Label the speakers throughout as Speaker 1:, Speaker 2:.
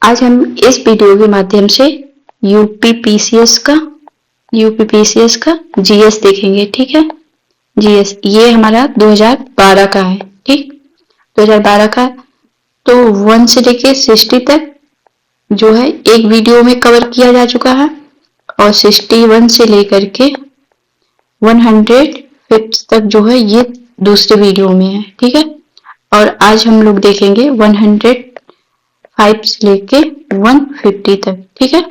Speaker 1: आज हम इस वीडियो के माध्यम से यूपीपीसीएस का जीएस देखेंगे। ठीक है, जीएस ये हमारा 2012 का है। ठीक, 2012 का तो 1 से लेके 60 तक जो है एक वीडियो में कवर किया जा चुका है और 61 से लेकर के 105 तक जो है ये दूसरे वीडियो में है। ठीक है, और आज हम लोग देखेंगे 105 से लेके 150 तक। ठीक है,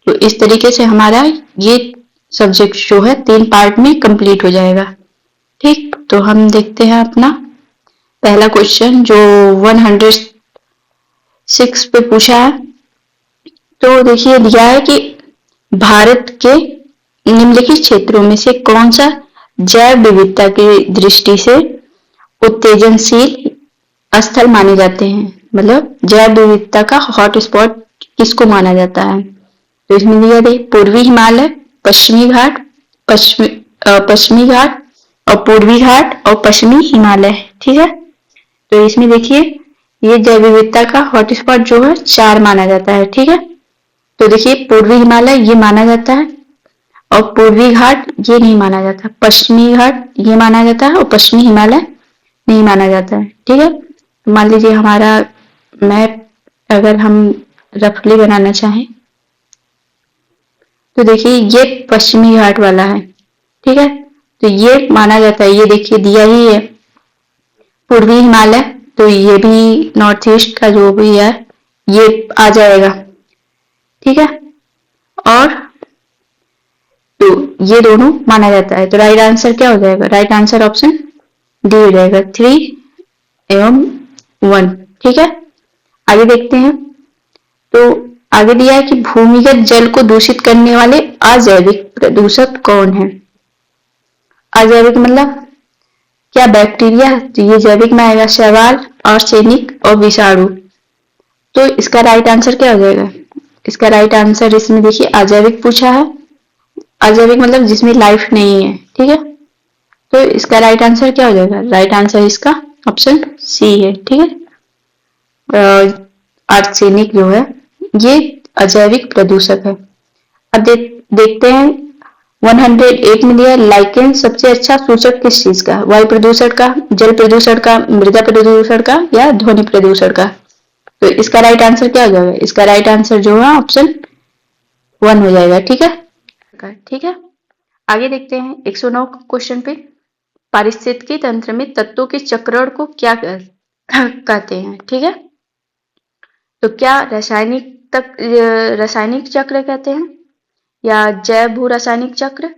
Speaker 1: तो इस तरीके से हमारा ये सब्जेक्ट जो है 3 पार्ट में कंप्लीट हो जाएगा। ठीक, तो हम देखते हैं अपना पहला क्वेश्चन जो 106 पे पूछा है। तो देखिए दिया है कि भारत के निम्नलिखित क्षेत्रों में से कौन सा जैव विविधता की दृष्टि से उत्तेजनशील स्थल माने जाते हैं, मतलब जैव विविधता का हॉट स्पॉट किसको माना जाता है। तो इसमें दिया है पूर्वी हिमालय, पश्चिमी घाट, पश्चिमी घाट और पूर्वी घाट और पश्चिमी हिमालय। ठीक है, तो इसमें देखिए ये जैव विविधता का हॉटस्पॉट जो है 4 माना जाता है। ठीक है, तो देखिए पूर्वी हिमालय ये माना जाता है और पूर्वी घाट ये नहीं माना जाता, पश्चिमी घाट ये माना जाता है और पश्चिमी हिमालय नहीं माना जाता है। ठीक है, तो मान लीजिए हमारा मैप अगर हम रफली बनाना चाहें तो देखिए ये पश्चिमी घाट वाला है। ठीक है, तो ये माना जाता है, ये देखिए दिया ही है पूर्वी हिमालय, तो ये भी नॉर्थ ईस्ट का जो भी है ये आ जाएगा। ठीक है, और तो ये दोनों माना जाता है, तो राइट आंसर क्या हो जाएगा, राइट आंसर ऑप्शन डी हो जाएगा 3 एवं 1। ठीक है, आगे देखते हैं। तो आगे दिया है कि भूमिगत जल को दूषित करने वाले अजैविक प्रदूषक कौन है। अजैविक मतलब क्या बैक्टीरिया, तो ये जैविक में आएगा शैवाल, आर्सेनिक और विषाणु। तो इसका राइट आंसर क्या हो जाएगा, इसका राइट आंसर इसमें देखिए अजैविक पूछा है, अजैविक मतलब जिसमें लाइफ नहीं है। ठीक है, तो इसका राइट आंसर क्या हो जाएगा, राइट आंसर इसका ऑप्शन सी है। ठीक है, आर्सेनिक जो है ये अजैविक प्रदूषक है। अब देखते हैं 108 में दिया लाइकेन सबसे अच्छा सूचक किस चीज का, वायु प्रदूषण का, जल प्रदूषण का, मृदा प्रदूषण का या ध्वनि प्रदूषण का। तो इसका राइट आंसर क्या हो जाएगा, इसका राइट आंसर जो है ऑप्शन 1 हो जाएगा। ठीक है, ठीक है, आगे देखते हैं 109 क्वेश्चन पे पारिस्थितिकी तंत्र में तत्वों के चक्रण को क्या कहते हैं। ठीक है, तो क्या रासायनिक चक्र कहते हैं या जैव भू रासायनिक चक्र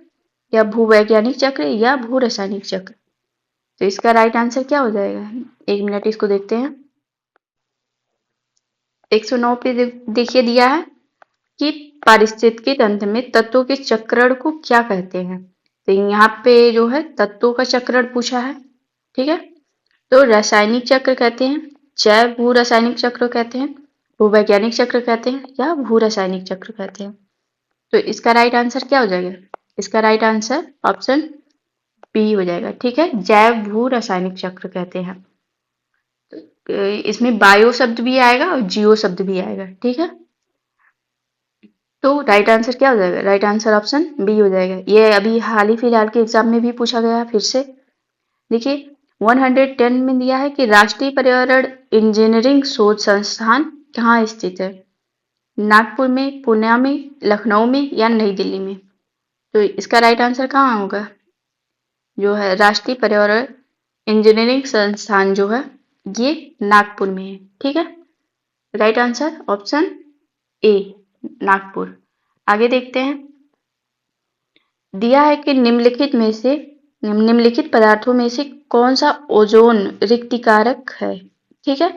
Speaker 1: या भूवैज्ञानिक चक्र या भू रासायनिक चक्र। तो इसका राइट आंसर क्या हो जाएगा, एक मिनट इसको देखते हैं। 109 पे देखिए दिया है कि पारिस्थितिकी तंत्र में तत्वों के चक्रण को क्या कहते हैं। तो यहाँ पे जो है तत्वों का चक्रण पूछा है। ठीक है, तो रासायनिक चक्र कहते हैं, जैव भू रासायनिक चक्र कहते हैं, भूवैज्ञानिक चक्र कहते हैं या भू रासायनिक चक्र कहते हैं। तो इसका राइट आंसर क्या हो जाएगा, इसका राइट आंसर ऑप्शन बी हो जाएगा। ठीक है, जैव भू रासायनिक चक्र कहते हैं। तो इसमें बायो शब्द भी आएगा और जियो शब्द भी आएगा। ठीक है, तो राइट आंसर क्या हो जाएगा, राइट आंसर ऑप्शन बी हो जाएगा। ये अभी हाल ही फिलहाल के एग्जाम में भी पूछा गया फिर से। देखिए 110 में दिया है कि राष्ट्रीय पर्यावरण इंजीनियरिंग शोध संस्थान कहाँ स्थित है, नागपुर में, पुणे में, लखनऊ में या नई दिल्ली में। तो इसका राइट आंसर कहाँ होगा, जो है राष्ट्रीय पर्यावरण इंजीनियरिंग संस्थान जो है ये नागपुर में है। ठीक है, right answer option A Nagpur. आगे देखते हैं, दिया है कि निम्नलिखित पदार्थों में से कौन सा ओजोन रिक्तिकारक है। ठीक है,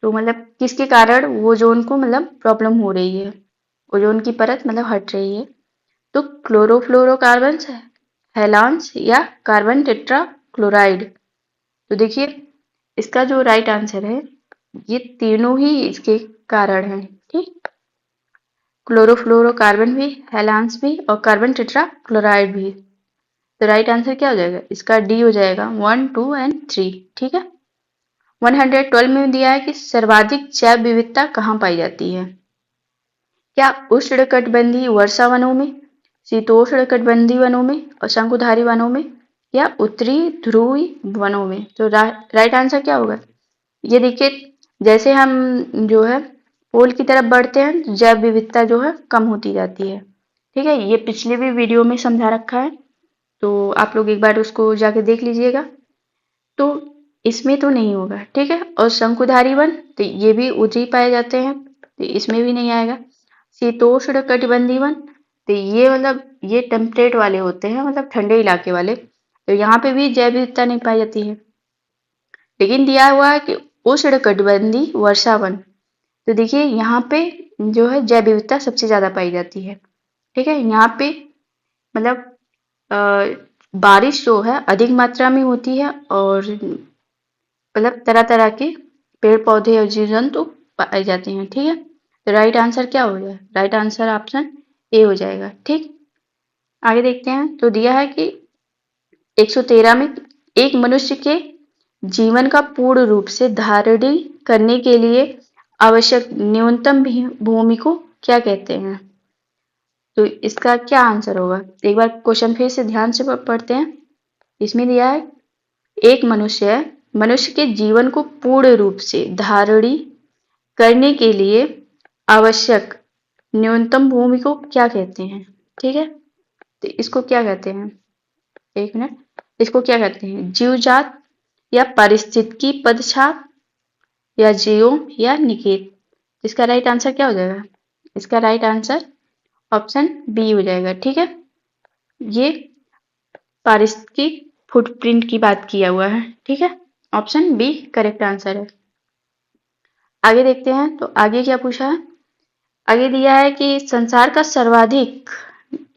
Speaker 1: तो मतलब किसके कारण ओजोन को मतलब प्रॉब्लम हो रही है, ओजोन की परत मतलब हट रही है। तो क्लोरोफ्लोरोकार्बन, हैलांस या कार्बन टेट्रा क्लोराइड। तो देखिए इसका जो राइट आंसर है ये तीनों ही इसके कारण हैं। ठीक, क्लोरोफ्लोरोकार्बन भी, हैलांस भी और कार्बन टेट्रा क्लोराइड भी। तो राइट आंसर क्या हो जाएगा, इसका डी हो जाएगा 1, 2 एंड 3। ठीक है, 112 में दिया है कि सर्वाधिक जैव विविधता कहाँ पाई जाती है? क्या उष्णकटिबंधीय वर्षा वनों में, शीतोष्णकटिबंधीय वनों में और शंकुधारी वनों में, या उत्तरी ध्रुवीय वनों में? तो राइट आंसर क्या होगा? ये देखिए, जैसे हम जो है पोल की तरफ बढ़ते हैं तो जैव विविधता जो है कम होती जाती है। ठीक है, ये पिछले भी वीडियो में समझा रखा है, तो आप लोग एक बार उसको जाके देख लीजिएगा। तो इसमें तो नहीं होगा। ठीक है, और शंकुधारी वन तो ये भी उच्च ही पाए जाते हैं, तो इसमें भी नहीं आएगा। शीतोष्ण कटिबंधीय वन तो ये मतलब ये टेम्परेट वाले होते हैं, मतलब ठंडे इलाके वाले, तो यहाँ पे भी जैव विविधता नहीं पाई जाती है। लेकिन दिया हुआ है कि उष्ण कटिबंधीय वर्षा वन, तो देखिए यहाँ पे जो है जैव विविधता सबसे ज्यादा पाई जाती है। ठीक है, यहाँ पे मतलब बारिश जो है अधिक मात्रा में होती है, और मतलब तरह तरह के पेड़ पौधे और जीव जंतु पाए जाते हैं। ठीक है, तो राइट आंसर क्या हो जाए? राइट आंसर ऑप्शन ए हो जाएगा। ठीक, आगे देखते हैं। तो दिया है कि 113 में एक मनुष्य के जीवन का पूर्ण रूप से धारणी करने के लिए आवश्यक न्यूनतम भूमि को क्या कहते हैं? तो इसका क्या आंसर होगा? एक बार क्वेश्चन फिर से ध्यान से पढ़ते हैं। इसमें दिया है एक मनुष्य के जीवन को पूर्ण रूप से धारणी करने के लिए आवश्यक न्यूनतम भूमि को क्या कहते हैं? ठीक है, तो इसको क्या कहते हैं? एक मिनट, इसको क्या कहते हैं? जीवजात या पारिस्थितिकी पदछाप या जीओम या निकेत? इसका राइट आंसर क्या हो जाएगा? इसका राइट आंसर ऑप्शन बी हो जाएगा। ठीक है, ये पारिस्थितिकी फुटप्रिंट की बात किया हुआ है। ठीक है, ऑप्शन बी करेक्ट आंसर है। आगे देखते हैं। तो आगे क्या पूछा है? आगे दिया है कि संसार का सर्वाधिक,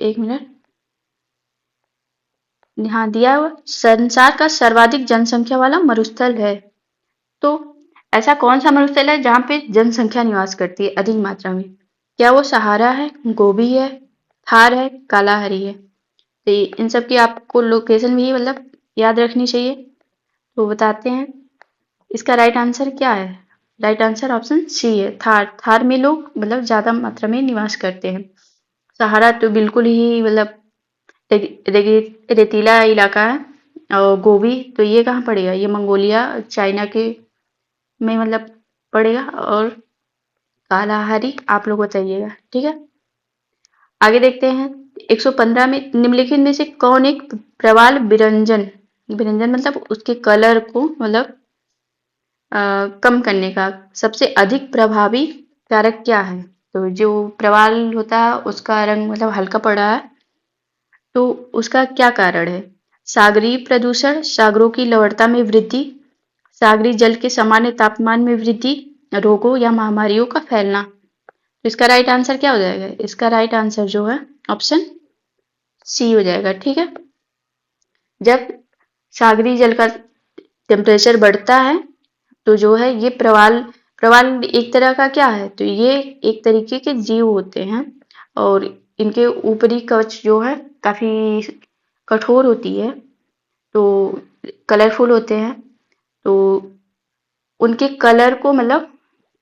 Speaker 1: एक मिनट, हाँ दिया हुआ संसार का सर्वाधिक जनसंख्या वाला मरुस्थल है। तो ऐसा कौन सा मरुस्थल है जहाँ पे जनसंख्या निवास करती है अधिक मात्रा में? क्या वो सहारा है, गोबी है, थार है, कालाहारी है? तो इन सब की आपको लोकेशन भी मतलब याद रखनी चाहिए। तो बताते हैं, इसका राइट आंसर क्या है? राइट आंसर ऑप्शन सी है, थार। थार में लोग मतलब ज्यादा मात्रा में निवास करते हैं। सहारा तो बिल्कुल ही मतलब रेतीला इलाका है। और गोबी तो ये कहाँ पड़ेगा? ये मंगोलिया चाइना के में मतलब पड़ेगा। और कालाहारी आप लोग बताइएगा। ठीक है, आगे देखते हैं। 115 में निम्नलिखित में से कौन एक प्रवाल विरंजन, विरंजन मतलब उसके कलर को मतलब कम करने का सबसे अधिक प्रभावी कारक क्या है? तो जो प्रवाल होता है उसका रंग मतलब हल्का पड़ा है, तो उसका क्या कारण है? सागरीय प्रदूषण, सागरों की लवणता में वृद्धि, सागरी जल के सामान्य तापमान में वृद्धि, रोगों या महामारियों का फैलना? तो इसका राइट आंसर क्या हो जाएगा? इसका राइट आंसर जो है ऑप्शन सी हो जाएगा। ठीक है, जब सागरी जल का टेम्परेचर बढ़ता है तो जो है ये प्रवाल, प्रवाल एक तरह का क्या है? तो ये एक तरीके के जीव होते हैं, और इनके ऊपरी कवच जो है काफी कठोर होती है, तो कलरफुल होते हैं। तो उनके कलर को मतलब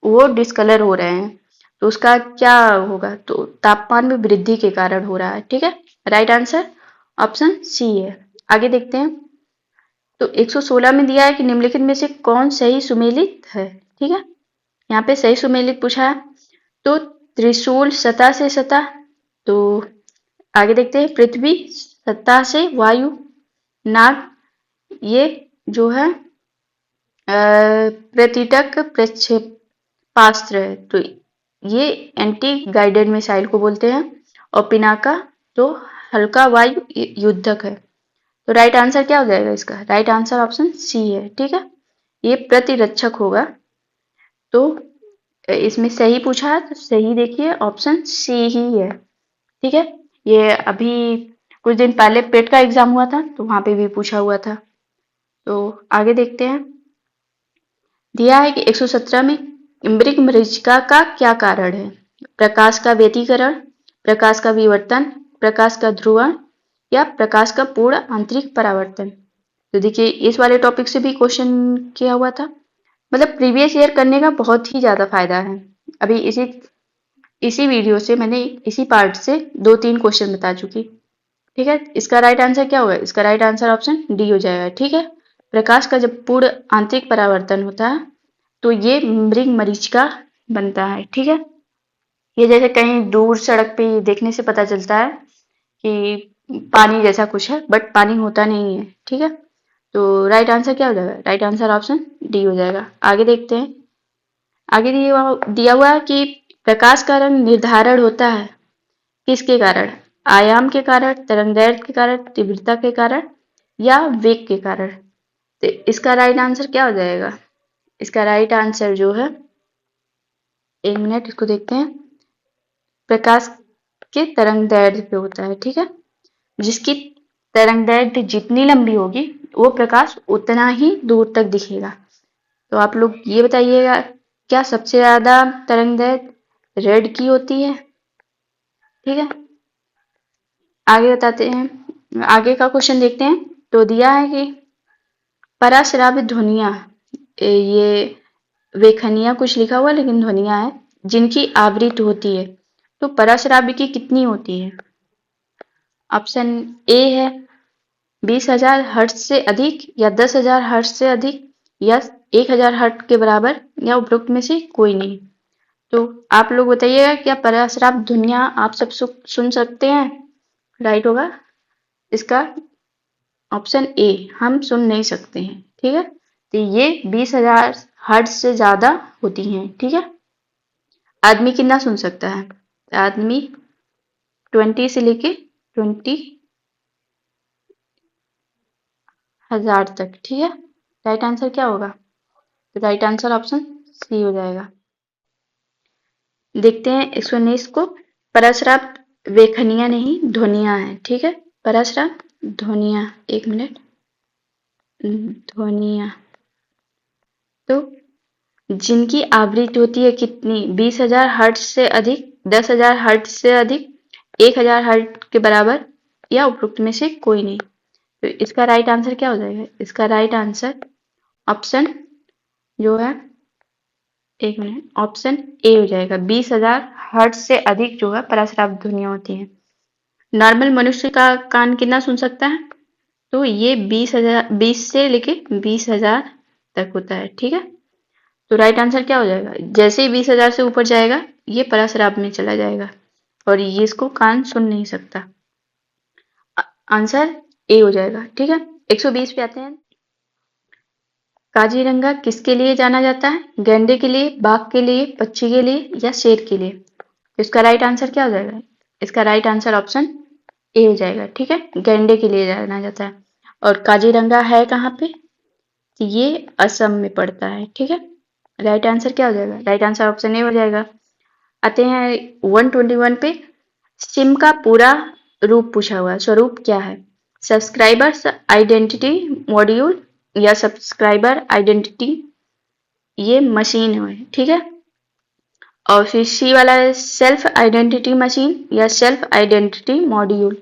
Speaker 1: वो डिसकलर हो रहे हैं, तो उसका क्या होगा? तो तापमान में वृद्धि के कारण हो रहा है। ठीक है, राइट आंसर ऑप्शन सी है। आगे देखते हैं। तो 116 में दिया है कि निम्नलिखित में से कौन सही सुमेलित है? ठीक है, यहाँ पे सही सुमेलित पूछा है। तो त्रिशूल सतह से सतह, तो आगे देखते हैं। पृथ्वी सतह से वायु, नाग ये जो है प्रतिटक प्रक्षेपास्त्र है, तो ये एंटी गाइडेड मिसाइल को बोलते हैं। और पिनाका तो हल्का वायु युद्धक है। तो राइट आंसर क्या हो जाएगा? इसका राइट आंसर ऑप्शन सी है। ठीक है, ये प्रतिरक्षक होगा। तो इसमें सही पूछा है, तो सही देखिए ऑप्शन सी ही है। ठीक है, ये अभी कुछ दिन पहले पेट का एग्जाम हुआ था, तो वहां पे भी पूछा हुआ था। तो आगे देखते हैं। दिया है कि 117 में मृग मरीचिका का क्या कारण है? प्रकाश का व्यतिकरण, प्रकाश का विवर्तन, प्रकाश का ध्रुवण, या प्रकाश का पूर्ण आंतरिक परावर्तन? तो देखिए इस वाले टॉपिक से भी क्वेश्चन किया हुआ था, मतलब प्रीवियस ईयर करने का बहुत ही ज़्यादा फायदा है। अभी इसी वीडियो से मैंने इसी पार्ट से 2-3 क्वेश्चन बता चुकी। ठीक है, इसका राइट आंसर क्या होगा? इसका राइट आंसर ऑप्शन डी हो जाएगा। ठीक है, प्रकाश का जब पूर्ण आंतरिक परावर्तन होता है तो ये मृग मरीचिका बनता है। ठीक है, ये जैसे कहीं दूर सड़क पे देखने से पता चलता है कि पानी जैसा कुछ है, बट पानी होता नहीं है। ठीक है, तो राइट आंसर क्या हो जाएगा? राइट आंसर ऑप्शन डी हो जाएगा। आगे देखते हैं। आगे दिया हुआ है कि प्रकाश का रंग निर्धारण होता है किसके कारण? आयाम के कारण, तरंगदैर्घ्य के कारण, तीव्रता के कारण या वेग के कारण? तो इसका राइट आंसर क्या हो जाएगा? इसका राइट आंसर जो है, एक मिनट इसको देखते हैं, प्रकाश के तरंगदैर्घ्य पे होता है। ठीक है, जिसकी तरंगदैर्घ्य जितनी लंबी होगी वो प्रकाश उतना ही दूर तक दिखेगा। तो आप लोग ये बताइएगा, क्या सबसे ज्यादा तरंगदैर्घ्य रेड की होती है? ठीक है, आगे बताते हैं। आगे का क्वेश्चन देखते हैं। तो दिया है कि पराश्राव्य ध्वनियां, ये वेखनिया कुछ लिखा हुआ लेकिन ध्वनियां है, जिनकी आवृत्ति होती है, तो पराश्राव्य की कितनी होती है? ऑप्शन ए है 20,000 हर्ट्ज से अधिक, या 10,000 हर्ट्ज से अधिक, या 1,000 हर्ट्ज के बराबर, या उपरोक्त में से कोई नहीं। तो आप लोग बताइएगा, क्या पराश्राव्य ध्वनियां आप सब सुन सकते हैं? राइट होगा इसका ऑप्शन ए, हम सुन नहीं सकते हैं। ठीक है, तो ये 20,000 हर्ट्ज से ज्यादा होती हैं। ठीक है, आदमी कितना सुन सकता है? आदमी 20 से लेके 20,000 तक। ठीक है, राइट आंसर क्या होगा? तो राइट आंसर ऑप्शन सी हो जाएगा। देखते हैं 119 को। परस्राव वेखनिया नहीं, ध्वनियां है। ठीक है, परस्राव ध्वनियां, एक मिनट, ध्वनियां, तो जिनकी आवृत्ति होती है कितनी? 20,000 हर्ट्ज से अधिक, 10,000 हर्ट्ज से अधिक, 1,000 हर्ट्ज के बराबर, या उपरोक्त में से कोई नहीं। तो इसका राइट आंसर क्या हो जाएगा? इसका राइट आंसर ऑप्शन जो है, एक मिनट, ऑप्शन ए हो जाएगा। 20,000 हर्ट्ज से अधिक जो है पराश्राव्य ध्वनियां होती हैं। नॉर्मल मनुष्य का कान कितना सुन सकता है? तो ये 20 से लेके 20,000 तक होता है। ठीक है, तो राइट आंसर क्या हो जाएगा? जैसे ही 20,000 से ऊपर जाएगा ये पराश्राव में चला जाएगा और ये इसको कान सुन नहीं सकता। आंसर ए हो जाएगा। ठीक है, 120 पे आते हैं। काजीरंगा किसके लिए जाना जाता है? गैंडे के लिए, बाघ के लिए, पक्षी के लिए, या शेर के लिए? इसका राइट आंसर क्या हो जाएगा? इसका राइट आंसर ऑप्शन ए हो जाएगा। ठीक है, गैंडे के लिए जाना जाता है। और काजीरंगा है कहाँ पे? तो ये असम में पड़ता है। ठीक है, राइट आंसर क्या हो जाएगा? राइट आंसर ऑप्शन ए हो जाएगा। आते हैं 121 पे। सिम का पूरा रूप पूछा हुआ है, स्वरूप क्या है? सब्सक्राइबर्स आइडेंटिटी मॉड्यूल, या सब्सक्राइबर आइडेंटिटी ये मशीन है। ठीक है, और फिर सी वाला है सेल्फ आइडेंटिटी मशीन या सेल्फ आइडेंटिटी मॉड्यूल।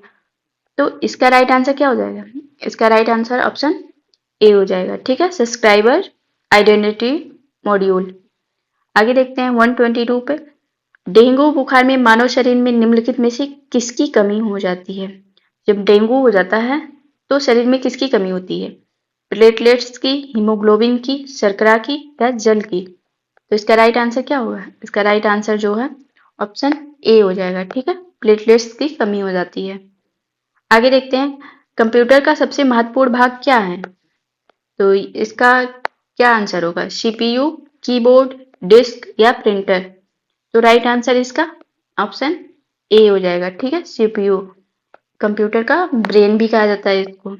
Speaker 1: तो इसका राइट आंसर क्या हो जाएगा? इसका राइट आंसर ऑप्शन ए हो जाएगा। ठीक है, सब्सक्राइबर आइडेंटिटी मॉड्यूल। आगे देखते हैं 122 पे। डेंगू बुखार में मानव शरीर में निम्नलिखित में से किसकी कमी हो जाती है? जब डेंगू हो जाता है तो शरीर में किसकी कमी होती है? प्लेटलेट्स की, हीमोग्लोबिन की, शर्करा की, या जल की? तो इसका राइट आंसर क्या होगा? इसका राइट आंसर जो है ऑप्शन ए हो जाएगा। ठीक है, प्लेटलेट्स की कमी हो जाती है। आगे देखते हैं, कंप्यूटर का सबसे महत्वपूर्ण भाग क्या है? तो इसका क्या आंसर होगा? सीपीयू, कीबोर्ड, डिस्क, या प्रिंटर? तो राइट आंसर इसका ऑप्शन ए हो जाएगा। ठीक है, सीपीयू, कंप्यूटर का ब्रेन भी कहा जाता है इसको।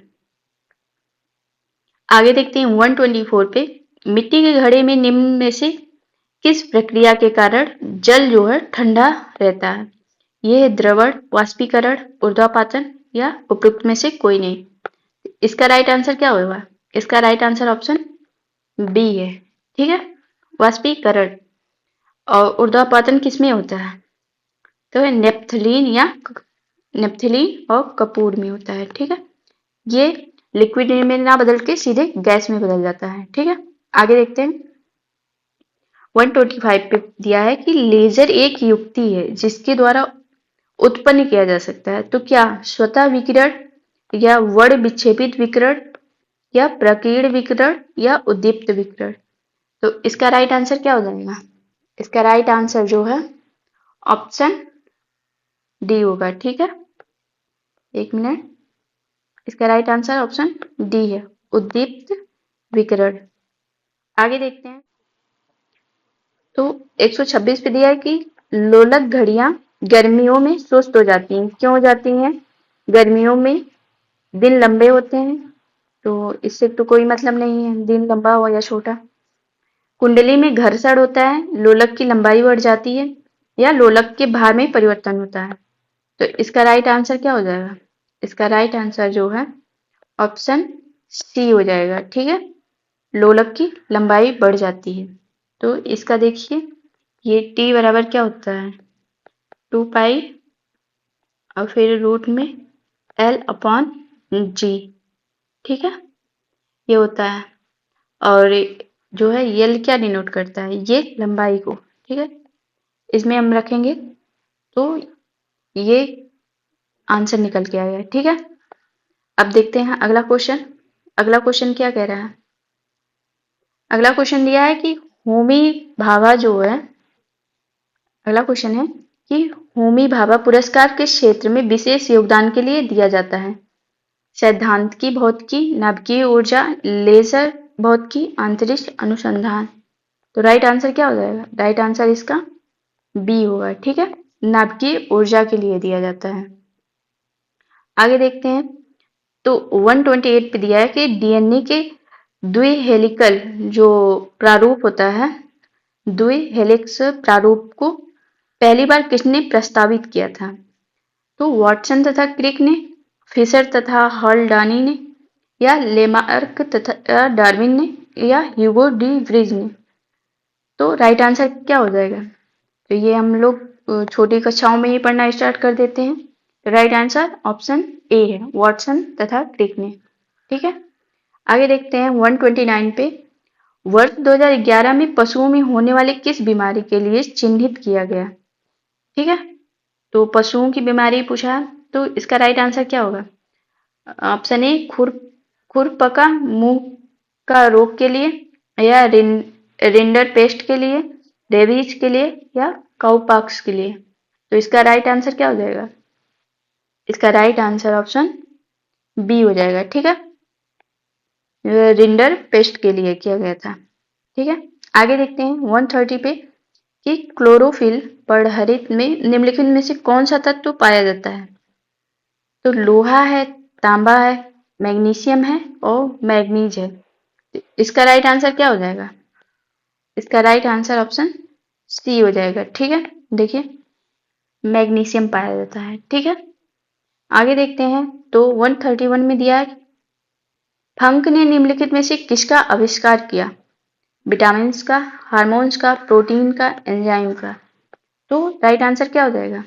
Speaker 1: आगे देखते हैं 124 पे। मिट्टी के घड़े में निम्न में से किस प्रक्रिया के कारण जल जो है ठंडा रहता है? ये है द्रवण, वाष्पीकरण, ऊर्ध्वपातन, या उपरोक्त में से कोई नहीं। इसका राइट आंसर क्या होगा? इसका राइट आंसर ऑप्शन बी है। ठीक है, वाष्पीकरण। और ऊर्ध्वपातन किसमें होता है? तो नेप्थलीन और कपूर में होता है। ठीक है, ये लिक्विड में ना बदल के सीधे गैस में बदल जाता है। ठीक है, आगे देखते हैं। 125 पे दिया है कि लेजर एक युक्ति है जिसके द्वारा उत्पन्न किया जा सकता है। तो क्या स्वतः विकिरण या वर्ण विक्षेपित विकिरण या प्रकीर्ण विकिरण या उद्दीप्त विकिरण? तो इसका राइट आंसर क्या हो जाएगा? इसका राइट आंसर जो है ऑप्शन डी होगा। ठीक है, एक मिनट, इसका राइट आंसर ऑप्शन डी है, उद्दीप्त विकिरण। आगे देखते हैं। तो 126 पे दिया है कि लोलक घड़ियां गर्मियों में सुस्त हो जाती हैं। क्यों हो जाती हैं? गर्मियों में दिन लंबे होते हैं, तो इससे तो कोई मतलब नहीं है दिन लंबा हो या छोटा। कुंडली में घर्षण होता है, लोलक की लंबाई बढ़ जाती है, या लोलक के भार में परिवर्तन होता है। तो इसका राइट आंसर क्या हो जाएगा? इसका राइट आंसर जो है ऑप्शन सी हो जाएगा। ठीक है, लोलक की लंबाई बढ़ जाती है। तो इसका देखिए, ये टी बराबर क्या होता है? 2 पाई और फिर रूट में एल अपॉन जी। ठीक है, ये होता है। और जो है यल क्या डिनोट करता है? ये लंबाई को। ठीक है, इसमें हम रखेंगे तो ये आंसर निकल के आएगा। ठीक है, अब देखते हैं अगला क्वेश्चन। अगला क्वेश्चन क्या कह रहा है? अगला क्वेश्चन दिया है कि होमी भाभा जो है, अगला क्वेश्चन है कि होमी भाभा पुरस्कार किस क्षेत्र में विशेष योगदान के लिए दिया जाता है? सैद्धांतिकी भौतिकी, नाभिकीय ऊर्जा, लेजर भौतिकी, अंतरिक्ष अनुसंधान। तो राइट आंसर क्या हो जाएगा? राइट आंसर इसका बी होगा। ठीक है, नाभिकीय ऊर्जा के लिए दिया जाता है। आगे देखते हैं। तो 128 पे दिया है कि डीएनए के द्विहेलिकल जो प्रारूप होता है, द्विहेलिक्स प्रारूप को पहली बार किसने प्रस्तावित किया था? तो वाटसन तथा क्रिक ने, फिशर तथा हॉल्डानी ने, या लेमार्क तथा डार्विन ने, या ह्यूगो डी व्रीज ने। तो राइट आंसर क्या हो जाएगा? तो ये हम लोग छोटी कक्षाओं में ही पढ़ना स्टार्ट कर देते हैं। राइट आंसर ऑप्शन ए है, वाटसन तथा क्रिक ने। ठीक है, आगे देखते हैं 129 पे। वर्ष 2011 में पशुओं में होने वाली किस बीमारी के लिए चिन्हित किया गया? ठीक है, तो पशुओं की बीमारी पूछा है, तो इसका राइट आंसर क्या होगा? ऑप्शन ए खुरपका मुंह का रोग के लिए, या रिंडर पेस्ट के लिए, रेबीज के लिए, या काउपॉक्स के लिए। तो इसका राइट आंसर क्या हो जाएगा? इसका राइट आंसर ऑप्शन बी हो जाएगा। ठीक है, रिंडर पेस्ट के लिए किया गया था। ठीक है, आगे देखते हैं 130 पे कि क्लोरोफिल पर्णहरित में निम्नलिखित में से कौन सा तत्व पाया जाता है? तो लोहा है, तांबा है, मैग्नीशियम है और मैग्नीज है। तो इसका राइट आंसर क्या हो जाएगा? इसका राइट आंसर ऑप्शन सी हो जाएगा। ठीक है, देखिए मैग्नीशियम पाया जाता है। ठीक है, आगे देखते हैं। तो 131 में दिया है फंक ने निम्नलिखित में से किसका आविष्कार किया? विटामिन का, हार्मोन्स का, प्रोटीन का, एंजाइम का। तो राइट आंसर क्या हो जाएगा?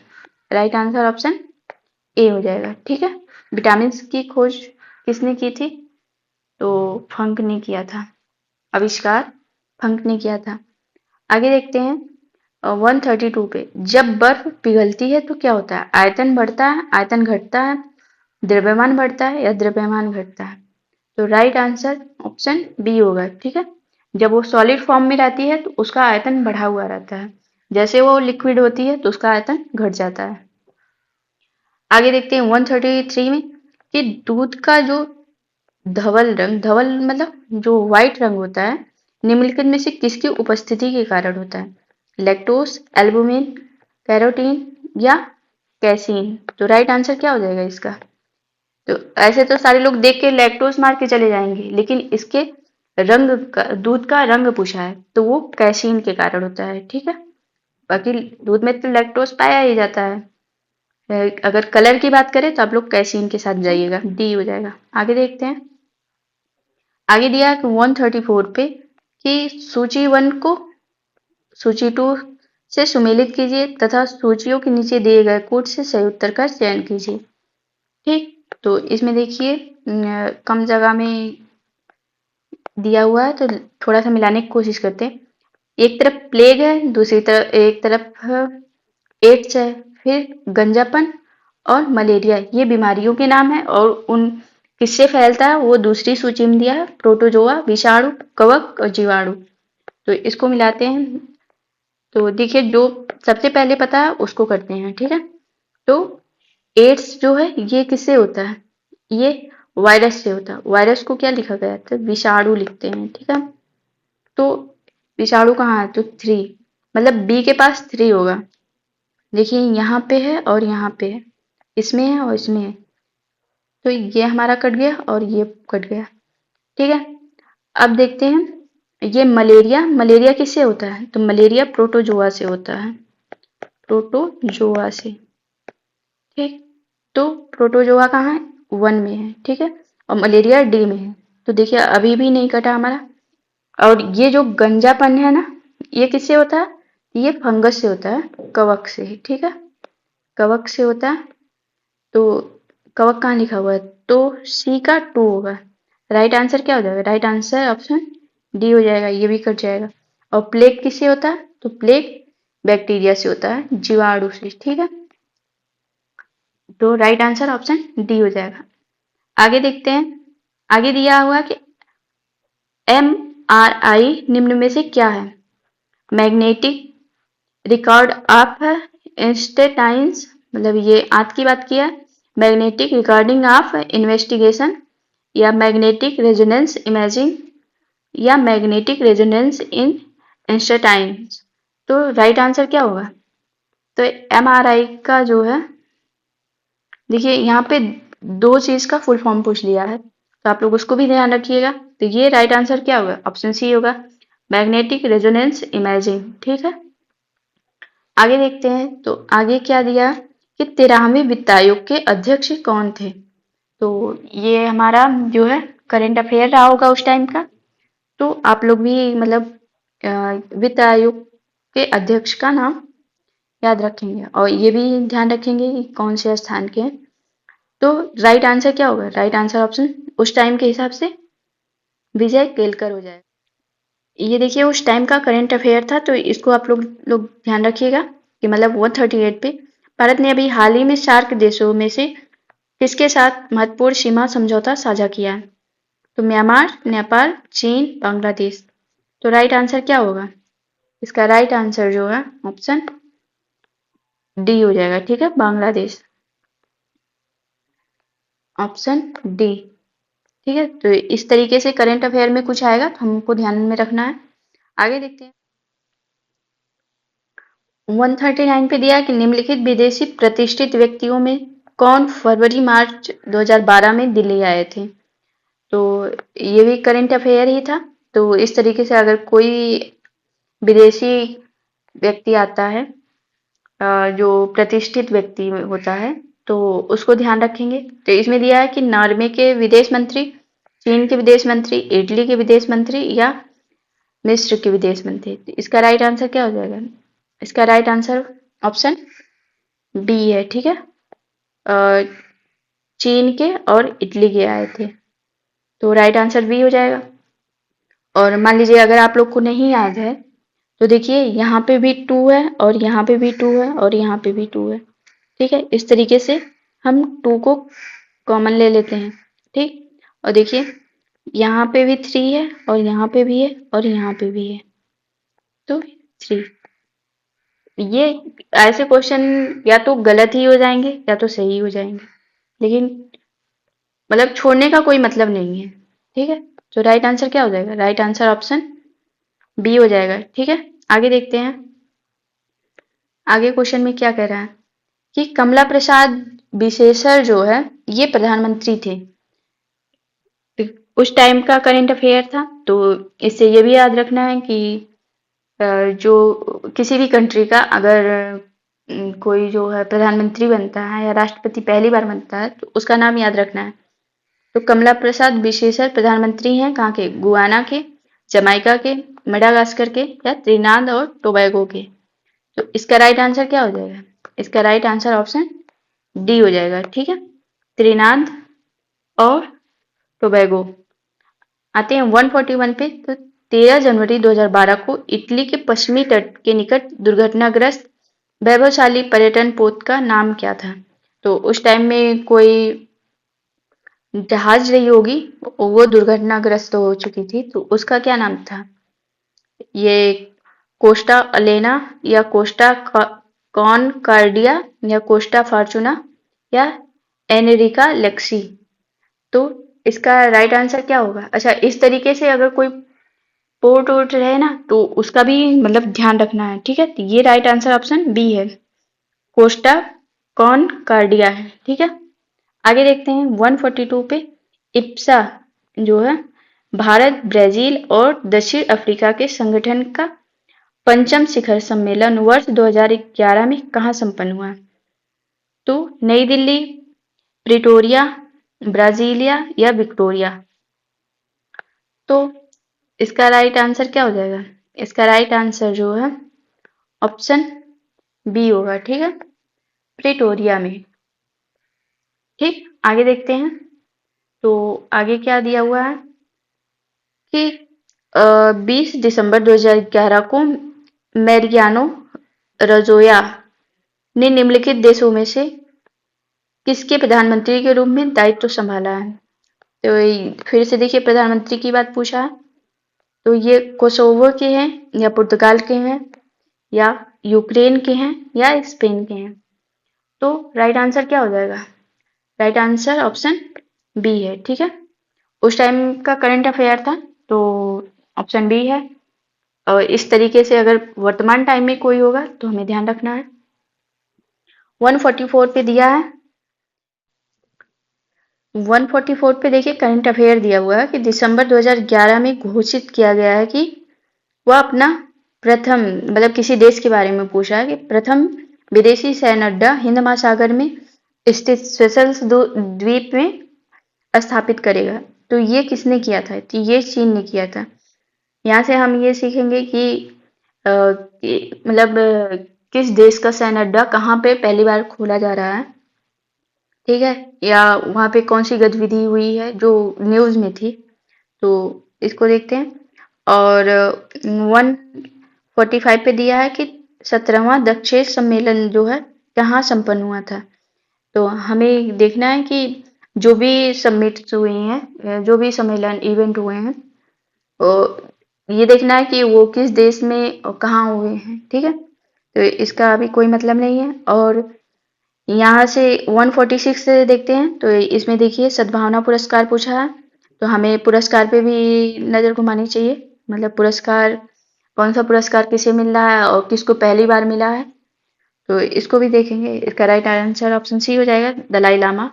Speaker 1: राइट आंसर ऑप्शन ए हो जाएगा। ठीक है, विटामिन की खोज किसने की थी? तो फंक ने किया था, आविष्कार फंक ने किया था। आगे देखते हैं 132 पे। जब बर्फ पिघलती है तो क्या होता है? आयतन बढ़ता है, आयतन घटता है, द्रव्यमान बढ़ता है, या द्रव्यमान घटता है। तो राइट आंसर ऑप्शन बी होगा। ठीक है, जब वो सॉलिड फॉर्म में रहती है तो उसका आयतन बढ़ा हुआ रहता है, जैसे वो लिक्विड होती है तो उसका आयतन घट जाता है। आगे देखते हैं 133 में कि दूध का जो धवल रंग, धवल मतलब जो व्हाइट रंग होता है, निम्नलिखित में से किसकी उपस्थिति के कारण होता है? लैक्टोज, एल्बुमिन, कैरोटीन, या कैसीन। तो राइट आंसर क्या हो जाएगा इसका? तो ऐसे तो सारे लोग देख के लैक्टोज मार के चले जाएंगे, लेकिन इसके रंग का, दूध का रंग पूछा है तो वो कैसीन के कारण होता है। ठीक है, बाकी दूध में तो लैक्टोज पाया ही जाता है। अगर कलर की बात करें तो आप लोग कैसीन के साथ जाइएगा, डी हो जाएगा। आगे देखते हैं। आगे दिया है 134 पे कि सूची 1 को सूची 2 से सुमेलित कीजिए तथा सूचियों के नीचे दिए गए कोड से सही उत्तर का चयन कीजिए। ठीक, तो इसमें देखिए कम जगह में दिया हुआ है तो थोड़ा सा मिलाने की कोशिश करते हैं। एक तरफ प्लेग है, दूसरी तरफ एक तरफ एड्स है, फिर गंजापन और मलेरिया, ये बीमारियों के नाम है और उन किससे फैलता है वो दूसरी सूची में दिया है, प्रोटोजोआ, विषाणु, कवक और जीवाणु। तो इसको मिलाते हैं। तो देखिए जो सबसे पहले पता है उसको करते हैं, ठीक है। तो एड्स जो है ये किससे होता है, ये वायरस से होता है। वायरस को क्या लिखा गया है, तो विषाणु लिखते हैं, ठीक है। तो विषाणु कहाँ है, तो 3, मतलब बी के पास 3 होगा। देखिए यहाँ पे है और यहाँ पे है, इसमें है और इसमें है। तो ये हमारा कट गया और ये कट गया, ठीक है। अब देखते हैं ये मलेरिया, मलेरिया किससे होता है, तो मलेरिया प्रोटोजोआ से होता है, प्रोटोजोआ से, ठीक। तो प्रोटोजोआ कहाँ है, 1 में है, ठीक है, और मलेरिया डी में है। तो देखिए अभी भी नहीं कटा हमारा। और ये जो गंजापन है ना, ये किससे होता है, ये फंगस से होता है, कवक से, ठीक है, कवक से होता है। तो कवक कहाँ लिखा हुआ है, तो सी का 2 होगा। राइट आंसर क्या हो जाएगा, राइट आंसर ऑप्शन डी हो जाएगा, ये भी कट जाएगा। और प्लेग किससे होता है, तो प्लेग बैक्टीरिया से होता है, जीवाणु से, ठीक है। तो राइट आंसर ऑप्शन डी हो जाएगा। आगे देखते हैं, आगे दिया हुआ कि MRI निम्न में से क्या है, मैग्नेटिक रिकॉर्ड ऑफ इंस्टेटाइन्स, मतलब ये आंत की बात किया, मैग्नेटिक रिकॉर्डिंग ऑफ इन्वेस्टिगेशन, या मैग्नेटिक रेजोनेंस इमेजिंग, या मैग्नेटिक रेजोनेंस इन इंस्टेटाइन्स। तो राइट आंसर क्या होगा, तो MRI का जो है, देखिए यहाँ पे 2 चीज का फुल फॉर्म पूछ लिया है, तो आप लोग उसको भी ध्यान रखिएगा। तो ये राइट आंसर क्या होगा, ऑप्शन सी होगा, मैग्नेटिक रेजोनेंस इमेजिंग, ठीक है। आगे देखते हैं, तो आगे क्या दिया कि 13वें वित्त आयोग के अध्यक्ष कौन थे। तो ये हमारा जो है करंट अफेयर रहा होगा उस टाइम का। तो आप लोग भी मतलब वित्त आयोग के अध्यक्ष का नाम याद रखेंगे और ये भी ध्यान रखेंगे कि कौन से स्थान के हैं। तो राइट आंसर क्या होगा, राइट आंसर ऑप्शन उस टाइम के हिसाब से विजय केलकर हो जाएगा। ये देखिए उस टाइम का करंट अफेयर था, तो इसको आप लोग ध्यान रखिएगा कि मतलब 138 पे भारत ने अभी हाल ही में सार्क देशों में से किसके साथ महत्वपूर्ण सीमा समझौता साझा किया है, तो म्यांमार, नेपाल, चीन, बांग्लादेश। तो राइट आंसर क्या होगा, इसका राइट आंसर जो है ऑप्शन डी हो जाएगा, ठीक है, बांग्लादेश, ऑप्शन डी, ठीक है। तो इस तरीके से करंट अफेयर में कुछ आएगा तो हमको ध्यान में रखना है। आगे देखते हैं, 139 पे दिया कि निम्नलिखित विदेशी प्रतिष्ठित व्यक्तियों में कौन फरवरी मार्च 2012 में दिल्ली आए थे। तो ये भी करंट अफेयर ही था। तो इस तरीके से अगर कोई विदेशी व्यक्ति आता है, जो प्रतिष्ठित व्यक्ति होता है, तो उसको ध्यान रखेंगे। तो इसमें दिया है कि नॉर्वे के विदेश मंत्री, चीन के विदेश मंत्री, इटली के विदेश मंत्री, या मिस्र के विदेश मंत्री। तो इसका राइट आंसर क्या हो जाएगा, इसका राइट आंसर ऑप्शन बी है, ठीक है। अ, चीन के और इटली के आए थे, तो राइट आंसर बी हो जाएगा। और मान लीजिए अगर आप लोग को नहीं याद है, तो देखिए यहाँ पे भी 2 है और यहाँ पे भी 2 है और यहाँ पे भी 2 है, ठीक है। इस तरीके से हम 2 को कॉमन ले लेते हैं, ठीक। और देखिए यहाँ पे भी 3 है और यहाँ पे भी है और यहाँ पे भी है, तो 3। ये ऐसे क्वेश्चन या तो गलत ही हो जाएंगे या तो सही हो जाएंगे, लेकिन मतलब छोड़ने का कोई मतलब नहीं है, ठीक है। तो राइट आंसर क्या हो जाएगा, राइट आंसर ऑप्शन बी हो जाएगा, ठीक है। आगे देखते हैं, आगे क्वेश्चन में क्या कह रहा है कि कमला प्रसाद विशेषर जो है ये प्रधानमंत्री थे, उस टाइम का करंट अफेयर था। तो इससे ये भी याद रखना है कि जो किसी भी कंट्री का अगर कोई जो है प्रधानमंत्री बनता है या राष्ट्रपति पहली बार बनता है, तो उसका नाम याद रखना है। तो कमला प्रसाद विशेषर प्रधानमंत्री हैं कहाँ के, गुआना के, जमाइका के, मेडागास्कर के, या त्रिनाद और टोबैगो के। तो इसका राइट आंसर क्या हो जाएगा, इसका राइट आंसर ऑप्शन डी हो जाएगा, ठीक है। त्रिनाद और टोबैगो। आते हैं 141 पे, तो 13 जनवरी 2012 को इटली के पश्चिमी तट के निकट दुर्घटनाग्रस्त वैभवशाली पर्यटन पोत का नाम क्या था? तो उस टाइम में कोई जहाज रही होगी, वो दुर्घटनाग्रस्त हो चुकी थी, तो उसका क्या नाम था? ये कोस्टा अलेना या कोस्टा कॉनकॉर्डिया या कोस्टा फॉर्चूना या एनरिका लेक्सी। तो इसका राइट आंसर क्या होगा? अच्छा, इस तरीके से अगर कोई पोर्ट वोर्ट रहे ना, तो उसका भी मतलब ध्यान रखना है, ठीक है। तो ये राइट आंसर ऑप्शन बी है, कोस्टा कॉनकॉर्डिया है, ठीक है। आगे देखते हैं 142 पे, इप्सा जो है भारत, ब्राजील और दक्षिण अफ्रीका के संगठन का पंचम शिखर सम्मेलन वर्ष 2011 में कहाँ संपन्न हुआ? तो नई दिल्ली, प्रिटोरिया, ब्राजीलिया या विक्टोरिया। तो इसका राइट आंसर क्या हो जाएगा? इसका राइट आंसर जो है ऑप्शन बी होगा, ठीक है, प्रिटोरिया में। ठीक, आगे देखते हैं। तो आगे क्या दिया हुआ है कि 20 दिसंबर 2011 को मैरियानो रजोया ने निम्नलिखित देशों में से किसके प्रधानमंत्री के रूप में दायित्व संभाला है? तो फिर से देखिए, प्रधानमंत्री की बात पूछा है, तो ये कोसोवो के हैं या पुर्तगाल के हैं या यूक्रेन के हैं या स्पेन के हैं। तो राइट आंसर क्या हो जाएगा? राइट आंसर ऑप्शन बी है, ठीक है। उस टाइम का करंट अफेयर था, तो ऑप्शन बी है। और इस तरीके से अगर वर्तमान टाइम में कोई होगा तो हमें ध्यान रखना है। 144 पे दिया है, 144 पे देखिए करंट अफेयर दिया हुआ है कि दिसंबर 2011 में घोषित किया गया है कि वह अपना प्रथम, मतलब किसी देश के बारे में पूछा है कि प्रथम विदेशी सैन्य अड्डा हिंद महासागर में स्थित सेशल्स द्वीप में स्थापित करेगा। तो ये किसने किया था? तो ये चीन ने किया था। यहाँ से हम ये सीखेंगे कि मतलब किस देश का सैन्य अड्डा कहाँ पे पहली बार खोला जा रहा है, ठीक है, या वहाँ पे कौन सी गतिविधि हुई है जो न्यूज़ में थी। तो इसको देखते हैं। और 145 पे दिया है कि 17वां दक्षेश सम्मेलन जो है कहाँ संपन्न हुआ था। तो हमें देखना है कि जो भी समिट्स हुए हैं, जो भी सम्मेलन इवेंट हुए हैं, ये देखना है कि वो किस देश में और कहाँ हुए हैं, ठीक है। तो इसका अभी कोई मतलब नहीं है। और यहाँ से 146 से देखते हैं, तो इसमें देखिए सद्भावना पुरस्कार पूछा है, तो हमें पुरस्कार पे भी नज़र घुमानी चाहिए। मतलब पुरस्कार, कौन सा पुरस्कार किसे मिल रहा है और किसको पहली बार मिला है, तो इसको भी देखेंगे। इसका राइट आंसर ऑप्शन सी हो जाएगा, दलाई लामा।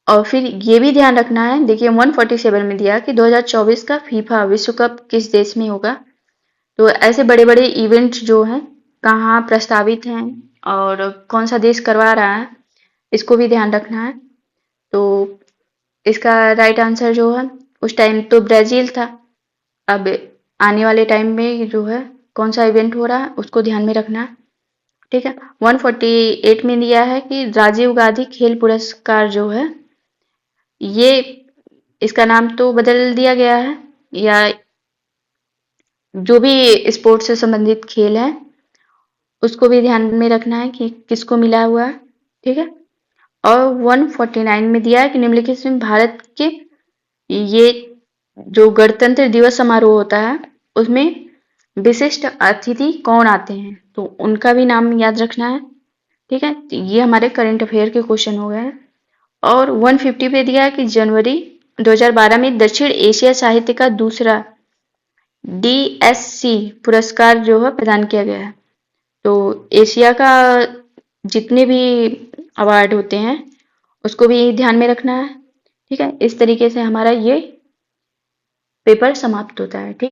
Speaker 1: और फिर ये भी ध्यान रखना है, देखिए 147 में दिया कि 2024 का फीफा विश्व कप किस देश में होगा। तो ऐसे बड़े बड़े इवेंट जो हैं कहाँ प्रस्तावित हैं और कौन सा देश करवा रहा है, इसको भी ध्यान रखना है। तो इसका राइट आंसर जो है, उस टाइम तो ब्राजील था, अब आने वाले टाइम में जो है कौन सा इवेंट हो रहा है उसको ध्यान में रखना है, ठीक है। 148 में दिया है कि राजीव गांधी खेल पुरस्कार जो है, ये इसका नाम तो बदल दिया गया है, या जो भी स्पोर्ट्स से संबंधित खेल है उसको भी ध्यान में रखना है कि किसको मिला हुआ है, ठीक है। और 149 में दिया है कि निम्नलिखित में भारत के ये जो गणतंत्र दिवस समारोह होता है उसमें विशिष्ट अतिथि कौन आते हैं, तो उनका भी नाम याद रखना है, ठीक है। तो ये हमारे करंट अफेयर के क्वेश्चन हो गए हैं। और 150 पे दिया है कि जनवरी 2012 में दक्षिण एशिया साहित्य का दूसरा DSC पुरस्कार जो है प्रदान किया गया है। तो एशिया का जितने भी अवार्ड होते हैं उसको भी ध्यान में रखना है, ठीक है। इस तरीके से हमारा ये पेपर समाप्त होता है, ठीक।